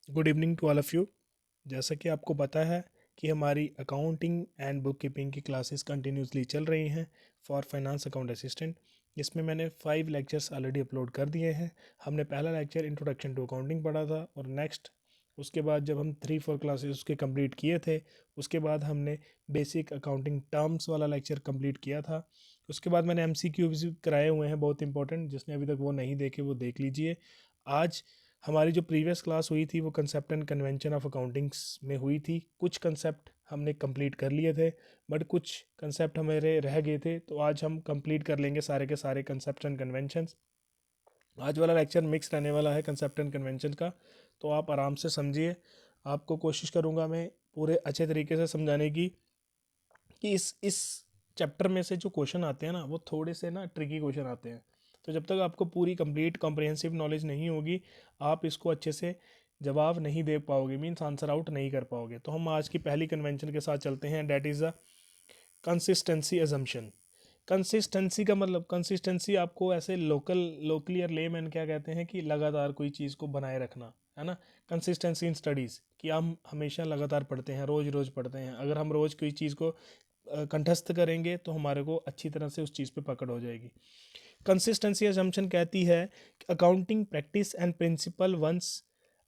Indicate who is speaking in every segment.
Speaker 1: Good evening to all of you. जैसा कि आपको पता है कि हमारी अकाउंटिंग एंड बुक कीपिंग की क्लासेस कंटिन्यूसली चल रही हैं फॉर फाइनेंस अकाउंट असिस्टेंट। इसमें मैंने 5 लेक्चर्स ऑलरेडी अपलोड कर दिए हैं। हमने पहला लेक्चर इंट्रोडक्शन टू अकाउंटिंग पढ़ा था और नेक्स्ट उसके बाद जब हम 3-4 क्लासेस उसके कंप्लीट किए थे, उसके बाद हमने बेसिक अकाउंटिंग टर्म्स वाला लेक्चर कंप्लीट किया था। उसके बाद मैंने MCQs भी कराए हुए हैं बहुत इंपॉर्टेंट, जिसने अभी तक वो नहीं देखे वो देख लीजिए। आज हमारी जो प्रीवियस क्लास हुई थी वो concept and convention of accountings में हुई थी। कुछ कंसेप्ट हमने कंप्लीट कर लिए थे, बट कुछ कंसेप्ट हमारे रह गए थे, तो आज हम कंप्लीट कर लेंगे सारे के सारे कंसेप्ट एंड कन्वेंशंस। आज वाला लेक्चर मिक्स रहने वाला है कंसेप्ट एंड कन्वेंशन का, तो आप आराम से समझिए। आपको कोशिश करूँगा मैं पूरे अच्छे तरीके से समझाने की कि इस चैप्टर में से जो क्वेश्चन आते हैं ना वो थोड़े से ना ट्रिकी क्वेश्चन आते हैं। तो जब तक आपको पूरी कंप्लीट कॉम्प्रिहेंसिव नॉलेज नहीं होगी, आप इसको अच्छे से जवाब नहीं दे पाओगे, मीन्स आंसर आउट नहीं कर पाओगे। तो हम आज की पहली कन्वेंशन के साथ चलते हैं, that is a consistency assumption. Consistency का मतलब, कंसिस्टेंसी आपको ऐसे लोकली और लेमैन क्या कहते हैं कि लगातार कोई चीज़ को बनाए रखना, है ना। कंसिस्टेंसी इन स्टडीज़ कि हम हमेशा लगातार पढ़ते हैं, रोज़ रोज़ पढ़ते हैं। अगर हम रोज़ कोई चीज़ को कंठस्थ करेंगे तो हमारे को अच्छी तरह से उस चीज़ पे पकड़ हो जाएगी। कंसिस्टेंसी असम्पशन कहती है accounting practice and principle once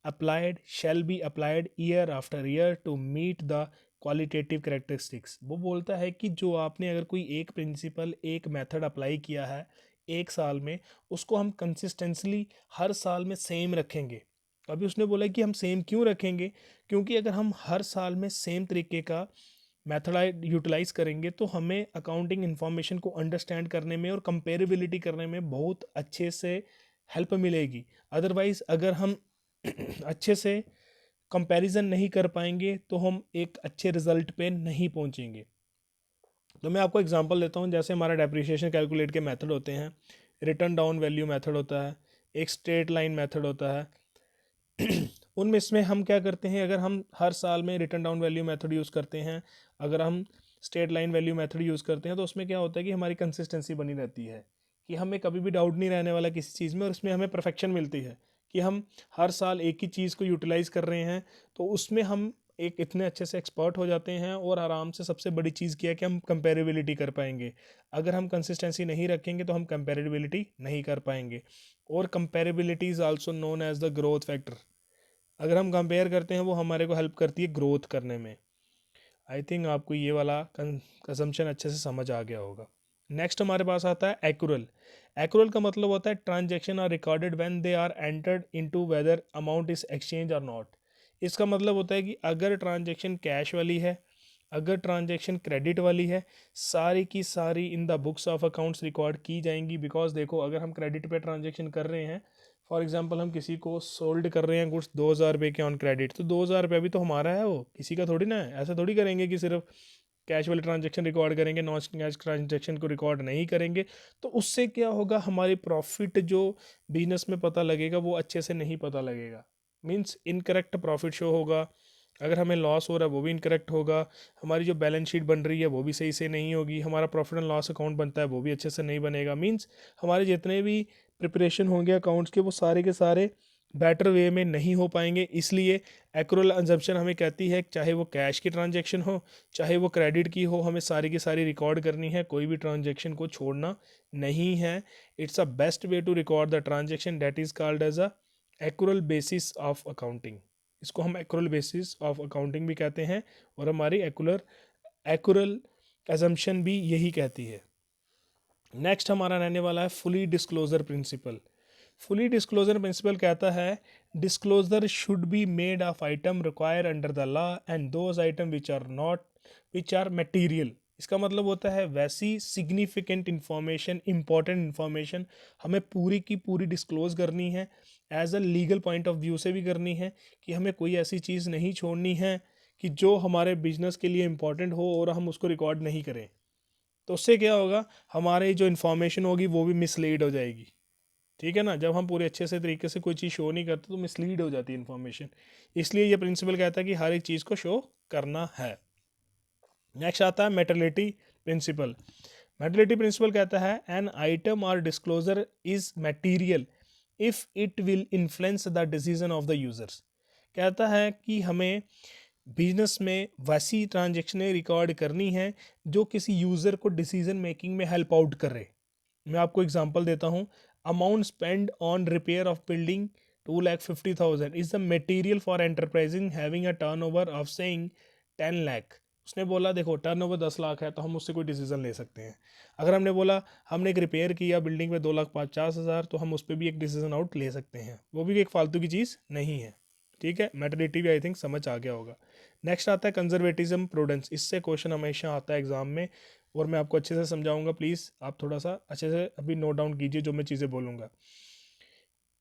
Speaker 1: applied shall be applied year after year to meet the qualitative characteristics. वो बोलता है कि जो आपने अगर कोई एक प्रिंसिपल एक मेथड अप्लाई किया है एक साल में, उसको हम कंसिस्टेंसली हर साल में सेम रखेंगे। अभी उसने बोला कि हम सेम क्यों रखेंगे, क्योंकि अगर हम हर साल में सेम तरीके का मेथड यूटिलाइज करेंगे तो हमें अकाउंटिंग इन्फॉर्मेशन को अंडरस्टैंड करने में और कंपेरेबिलिटी करने में बहुत अच्छे से हेल्प मिलेगी। अदरवाइज़ अगर हम अच्छे से कंपैरिजन नहीं कर पाएंगे तो हम एक अच्छे रिजल्ट पे नहीं पहुंचेंगे। तो मैं आपको एग्जांपल देता हूं, जैसे हमारा डेप्रिसिएशन कैलकुलेट के मेथड होते हैं, रिटर्न डाउन वैल्यू मेथड होता है, एक स्ट्रेट लाइन मेथड होता है। उनमें इसमें हम क्या करते हैं, अगर हम हर साल में return down value method use करते हैं, अगर हम straight line value method use करते हैं, तो उसमें क्या होता है कि हमारी कंसिस्टेंसी बनी रहती है, कि हमें कभी भी डाउट नहीं रहने वाला किसी चीज़ में, और उसमें हमें परफेक्शन मिलती है कि हम हर साल एक ही चीज़ को यूटिलाइज़ कर रहे हैं। तो उसमें हम एक इतने अच्छे से एक्सपर्ट हो जाते हैं, और आराम से सबसे बड़ी चीज़ क्या है कि हम कंपेरेबिलिटी कर पाएंगे। अगर हम कंसिस्टेंसी नहीं रखेंगे तो हम कंपेरेबिलिटी नहीं कर पाएंगे। और comparability is also known as the growth factor. अगर हम कंपेयर करते हैं वो हमारे को हेल्प करती है ग्रोथ करने में। आई थिंक आपको ये वाला कंजम्पशन अच्छे से समझ आ गया होगा। नेक्स्ट हमारे पास आता है एक्यूरल। एक्यूरल का मतलब होता है transaction are recorded when they are entered into whether amount is exchange और नॉट। इसका मतलब होता है कि अगर ट्रांजेक्शन कैश वाली है, अगर ट्रांजेक्शन क्रेडिट वाली है, सारी की सारी in the books of accounts record की जाएंगी। बिकॉज देखो, अगर हम क्रेडिट पे ट्रांजेक्शन कर रहे हैं, फॉर एग्जांपल हम किसी को सोल्ड कर रहे हैं गुड्स 2,000 रुपये के ऑन क्रेडिट, तो 2,000 रुपये भी तो हमारा है, वो किसी का थोड़ी ना है। ऐसा थोड़ी करेंगे कि सिर्फ कैश वाले ट्रांजेक्शन रिकॉर्ड करेंगे, नॉन कैश ट्रांजेक्शन को रिकॉर्ड नहीं करेंगे। तो उससे क्या होगा, हमारी प्रॉफिट जो बिजनेस में पता लगेगा वो अच्छे से नहीं पता लगेगा, मीन्स इनकरेक्ट प्रॉफिट शो होगा। अगर हमें लॉस हो रहा है वो भी इनकरेक्ट होगा, हमारी जो बैलेंस शीट बन रही है वो भी सही से नहीं होगी, हमारा प्रॉफिट एंड लॉस अकाउंट बनता है वो भी अच्छे से नहीं बनेगा। मीन्स हमारे जितने भी प्रिपरेशन होंगे अकाउंट्स के, वो सारे के सारे बेटर वे में नहीं हो पाएंगे। इसलिए एक्रूरल अंजम्पशन हमें कहती है चाहे वो कैश की ट्रांजेक्शन हो चाहे वो क्रेडिट की हो, हमें सारी की सारी रिकॉर्ड करनी है, कोई भी ट्रांजेक्शन को छोड़ना नहीं है। It's a best way to record the transaction, that is called as a accrual basis of accounting. इसको हम एक्रूरल बेसिस ऑफ अकाउंटिंग भी कहते हैं, और हमारी एक्रूरल एजम्पशन भी यही कहती है। नेक्स्ट हमारा रहने वाला है fully disclosure principle. Fully disclosure principle कहता है disclosure should be made of item require under the law and those items which are material. इसका मतलब होता है वैसी सिग्निफिकेंट इंफॉर्मेशन, इंपॉर्टेंट इंफॉर्मेशन हमें पूरी की पूरी डिस्क्लोज करनी है, as a legal point of view से भी करनी है, कि हमें कोई ऐसी चीज़ नहीं छोड़नी है कि जो हमारे बिजनेस के लिए इंपॉर्टेंट हो और हम उसको रिकॉर्ड नहीं करें। तो उससे क्या होगा, हमारी जो इन्फॉर्मेशन होगी वो भी मिसलीड हो जाएगी। ठीक है ना, जब हम पूरे अच्छे से तरीके से कोई चीज़ शो नहीं करते तो मिसलीड हो जाती है इन्फॉर्मेशन। इसलिए ये प्रिंसिपल कहता है कि हर एक चीज़ को शो करना है। नेक्स्ट आता है मेटलिटी प्रिंसिपल। मेटलिटी प्रिंसिपल कहता है एन आइटम और disclosure is material if it will influence the decision of the users. कहता है कि हमें बिजनेस में वैसी ट्रांजेक्शनें रिकॉर्ड करनी है जो किसी यूज़र को डिसीजन मेकिंग में हेल्प आउट करे। मैं आपको एग्जांपल देता हूँ। Amount spend on repair of building 2,50,000 is the material for enterprising having a turnover of saying 10 lakh. उसने बोला देखो टर्नओवर 10 लाख है तो हम उससे कोई डिसीजन ले सकते हैं। अगर हमने बोला हमने एक रिपेयर किया बिल्डिंग में 2,50,000 तो हम उस पर भी एक डिसीजन आउट ले सकते हैं, वो भी एक फालतू की चीज़ नहीं है। ठीक है, मैटरनिटी भी आई थिंक समझ आ गया होगा। नेक्स्ट आता है कंजर्वेटिज्म प्रूडेंस। इससे क्वेश्चन हमेशा आता है एग्जाम में और मैं आपको अच्छे से समझाऊंगा, प्लीज़ आप थोड़ा सा अच्छे से अभी नोट डाउन कीजिए जो मैं चीज़ें बोलूँगा।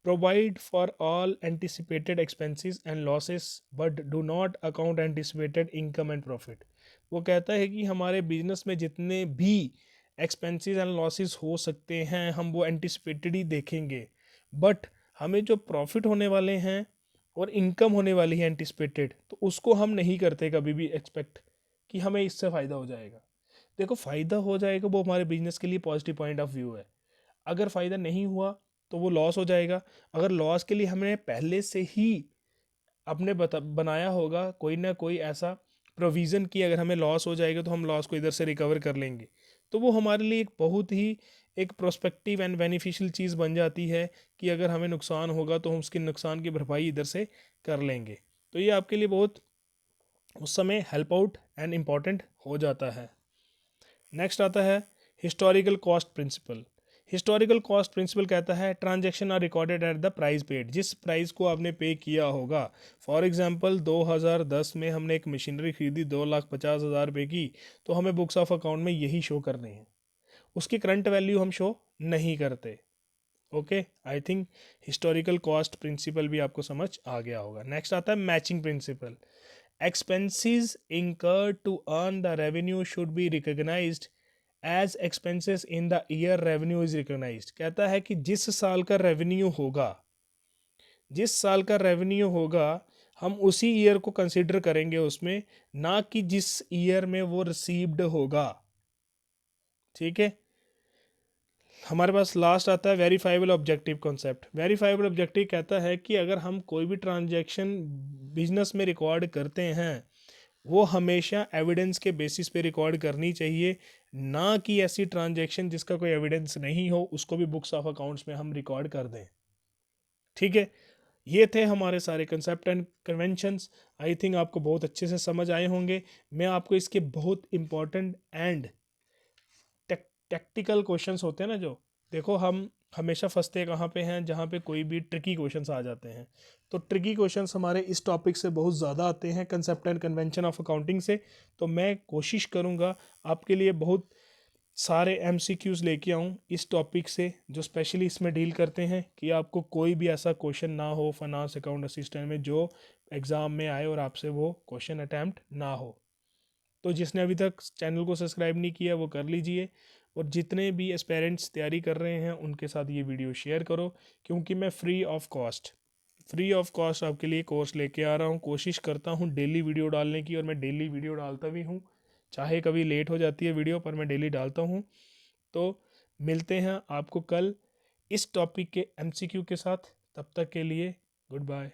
Speaker 1: Provide for all anticipated expenses and losses but do not account anticipated income and profit. वो कहता है कि हमारे बिजनेस में जितने भी एक्सपेंसेस एंड लॉसेस हो सकते हैं हम वो एंटिसिपेटेड ही देखेंगे, बट हमें जो प्रॉफिट होने वाले हैं और इनकम होने वाली है एंटिसिपेटेड, तो उसको हम नहीं करते कभी भी एक्सपेक्ट कि हमें इससे फ़ायदा हो जाएगा। देखो फ़ायदा हो जाएगा वो हमारे बिजनेस के लिए पॉजिटिव पॉइंट ऑफ व्यू है। अगर फ़ायदा नहीं हुआ तो वो लॉस हो जाएगा। अगर लॉस के लिए हमने पहले से ही अपने बनाया होगा कोई ना कोई ऐसा प्रोविज़न कि अगर हमें लॉस हो जाएगा तो हम लॉस को इधर से रिकवर कर लेंगे, तो वो हमारे लिए एक बहुत ही एक प्रोस्पेक्टिव एंड बेनिफिशियल चीज़ बन जाती है कि अगर हमें नुकसान होगा तो हम उसके नुकसान की भरपाई इधर से कर लेंगे। तो ये आपके लिए बहुत उस समय हेल्प आउट एंड इम्पॉर्टेंट हो जाता है। नेक्स्ट आता है historical cost principle. Historical cost principle कहता है transaction are recorded at the price paid, जिस प्राइस को आपने पे किया होगा। फॉर एग्जांपल 2010 में हमने एक मशीनरी खरीदी 2,50,000 रुपये की, तो हमें बुक्स ऑफ अकाउंट में यही शो करने हैं, उसकी करंट वैल्यू हम शो नहीं करते। Okay, I think historical cost principle भी आपको समझ आ गया होगा। नेक्स्ट आता है matching principle. Expenses incurred to earn the revenue should be recognized as expenses in the year revenue is recognized। कहता है कि जिस साल का रेवेन्यू होगा, जिस साल का रेवेन्यू होगा हम उसी ईयर को कंसिडर करेंगे उसमें, ना कि जिस ईयर में वो रिसीव्ड होगा। ठीक है, हमारे पास लास्ट आता है verifiable objective concept. Verifiable objective कहता है कि अगर हम कोई भी ट्रांजैक्शन बिजनेस में रिकॉर्ड करते हैं वो हमेशा एविडेंस के बेसिस पे रिकॉर्ड करनी चाहिए, ना कि ऐसी ट्रांजैक्शन जिसका कोई एविडेंस नहीं हो उसको भी बुक्स ऑफ अकाउंट्स में हम रिकॉर्ड कर दें। ठीक है, ये थे हमारे सारे concept and conventions. I think आपको बहुत अच्छे से समझ आए होंगे। मैं आपको इसके बहुत इंपॉर्टेंट एंड टैक्टिकल क्वेश्चंस होते हैं ना, जो देखो हम हमेशा फंसते कहाँ पे हैं, जहाँ पे कोई भी ट्रिकी क्वेश्चंस आ जाते हैं। तो ट्रिकी क्वेश्चंस हमारे इस टॉपिक से बहुत ज़्यादा आते हैं, concept and convention of accounting से। तो मैं कोशिश करूँगा आपके लिए बहुत सारे एमसीक्यूज़ लेके आऊँ इस टॉपिक से जो स्पेशली इसमें डील करते हैं, कि आपको कोई भी ऐसा क्वेश्चन ना हो फाइनेंस अकाउंट असिस्टेंट में जो एग्ज़ाम में आए और आपसे वो क्वेश्चन अटैम्प्ट ना हो। तो जिसने अभी तक चैनल को सब्सक्राइब नहीं किया वो कर लीजिए, और जितने भी एस्पेरेंट्स तैयारी कर रहे हैं उनके साथ ये वीडियो शेयर करो, क्योंकि मैं फ्री ऑफ कॉस्ट आपके लिए कोर्स लेके आ रहा हूँ। कोशिश करता हूँ डेली वीडियो डालने की, और मैं डेली वीडियो डालता भी हूँ, चाहे कभी लेट हो जाती है वीडियो पर मैं डेली डालता हूँ। तो मिलते हैं आपको कल इस टॉपिक के एमसीक्यू के साथ, तब तक के लिए गुड बाय।